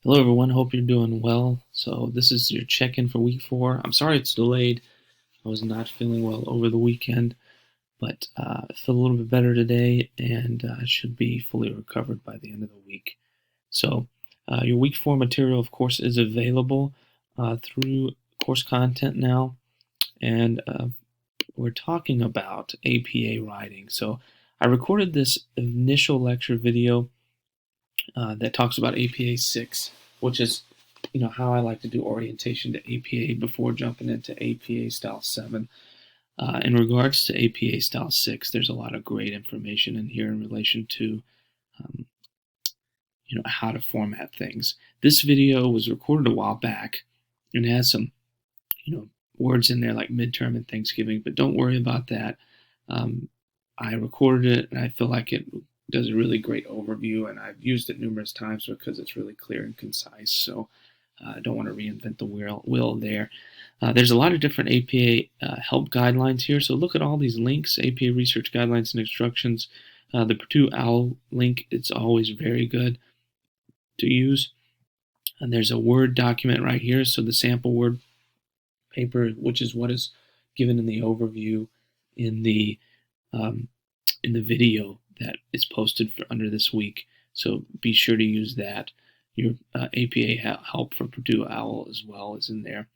Hello, everyone. Hope you're doing well. So, this is your check in for week 4. I'm sorry it's delayed. I was not feeling well over the weekend, but I feel a little bit better today and should be fully recovered by the end of the week. So, your week 4 material, of course, is available through course content now, and we're talking about APA writing. So, I recorded this initial lecture video that talks about APA 6, which is how I like to do orientation to APA before jumping into APA Style 7. In regards to APA Style 6, there's a lot of great information in here in relation to um, how to format things. This video was recorded a while back and has some words in there like midterm and Thanksgiving, but don't worry about that. I recorded it and I feel like it does a really great overview, and I've used it numerous times because it's really clear and concise. So I don't want to reinvent the wheel there. There's a lot of different APA help guidelines here. So look at all these links: APA Research Guidelines and Instructions. The Purdue OWL link, it's always very good to use. And there's a Word document right here. So the sample Word paper, which is what is given in the overview in the video that is posted under this week. So be sure to use that. Your APA help for Purdue OWL as well is in there.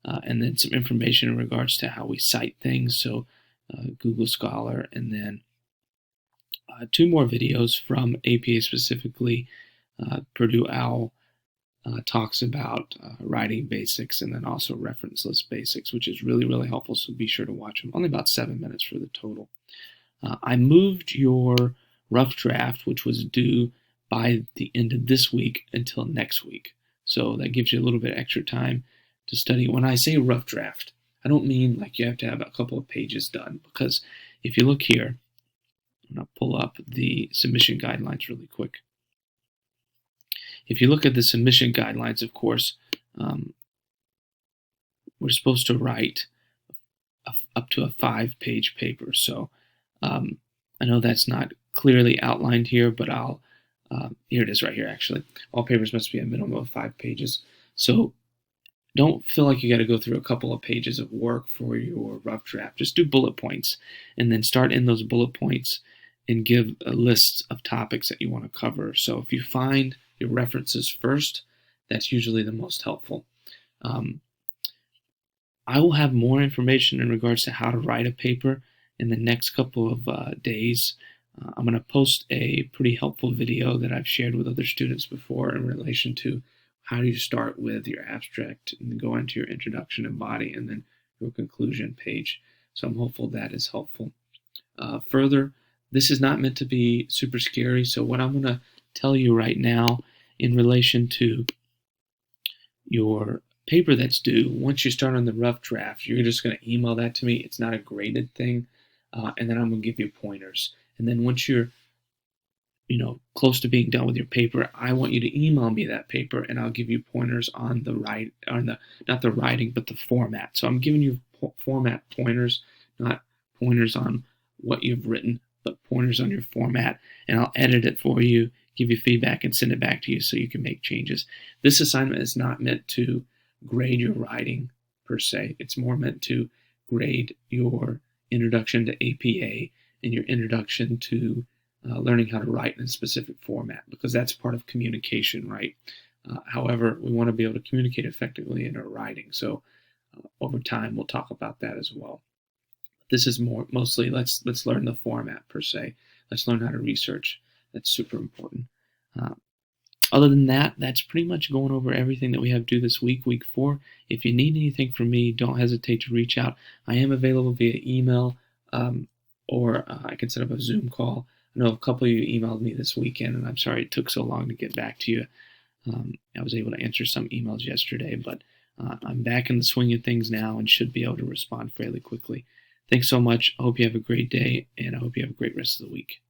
And then some information in regards to how we cite things. So Google Scholar, and then 2 more videos from APA specifically. Purdue OWL talks about writing basics, and then also reference list basics, which is really, really helpful. So be sure to watch them. Only about 7 minutes for the total. I moved your rough draft, which was due by the end of this week, until next week. So that gives you a little bit extra time to study. When I say rough draft, I don't mean like you have to have a couple of pages done, because if you look here, I'm going to pull up the submission guidelines really quick. If you look at the submission guidelines, of course, we're supposed to write up to a 5-page paper. So I know that's not clearly outlined here, but here it is right here, actually. All papers must be a minimum of 5 pages. So don't feel like you got to go through a couple of pages of work for your rough draft. Just do bullet points, and then start in those bullet points and give a list of topics that you want to cover. So if you find your references first, that's usually the most helpful. I will have more information in regards to how to write a paper in the next couple of days. I'm going to post a pretty helpful video that I've shared with other students before in relation to how do you start with your abstract and then go into your introduction and body and then your conclusion page. So I'm hopeful that is helpful. Further, this is not meant to be super scary. So what I'm going to tell you right now in relation to your paper that's due, once you start on the rough draft, you're just going to email that to me. It's not a graded thing. And then I'm going to give you pointers. And then once you're close to being done with your paper, I want you to email me that paper, and I'll give you pointers on not the writing, but the format. So I'm giving you format pointers, not pointers on what you've written, but pointers on your format, and I'll edit it for you, give you feedback, and send it back to you so you can make changes. This assignment is not meant to grade your writing per se. It's more meant to grade your introduction to APA and your introduction to learning how to write in a specific format, because that's part of communication, right? However, we want to be able to communicate effectively in our writing. So over time, we'll talk about that as well. This is mostly let's learn the format per se. Let's learn how to research. That's super important. Other than that, that's pretty much going over everything that we have due this week, week 4. If you need anything from me, don't hesitate to reach out. I am available via email, or I can set up a Zoom call. I know a couple of you emailed me this weekend, and I'm sorry it took so long to get back to you. I was able to answer some emails yesterday, but I'm back in the swing of things now and should be able to respond fairly quickly. Thanks so much. I hope you have a great day, and I hope you have a great rest of the week.